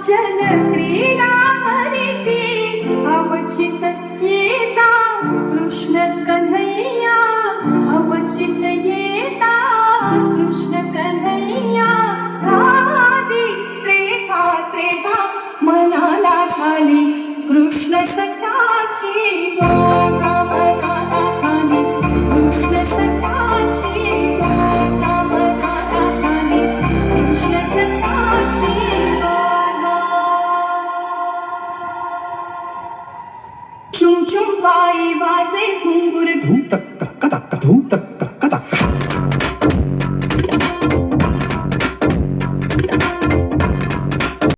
जल क्रीडा करीती अवचित येता कृष्ण कन्हैया अवचित येता कृष्ण कन्हैया झाली त्रेधा मनाला झाली कृष्ण सखाची वाटा मनाला झाली कृष्ण सखाची वाटा मनाला झाली कृष्ण सखाची वाटा चुम चुम पायी वाजे घुंगुर धूप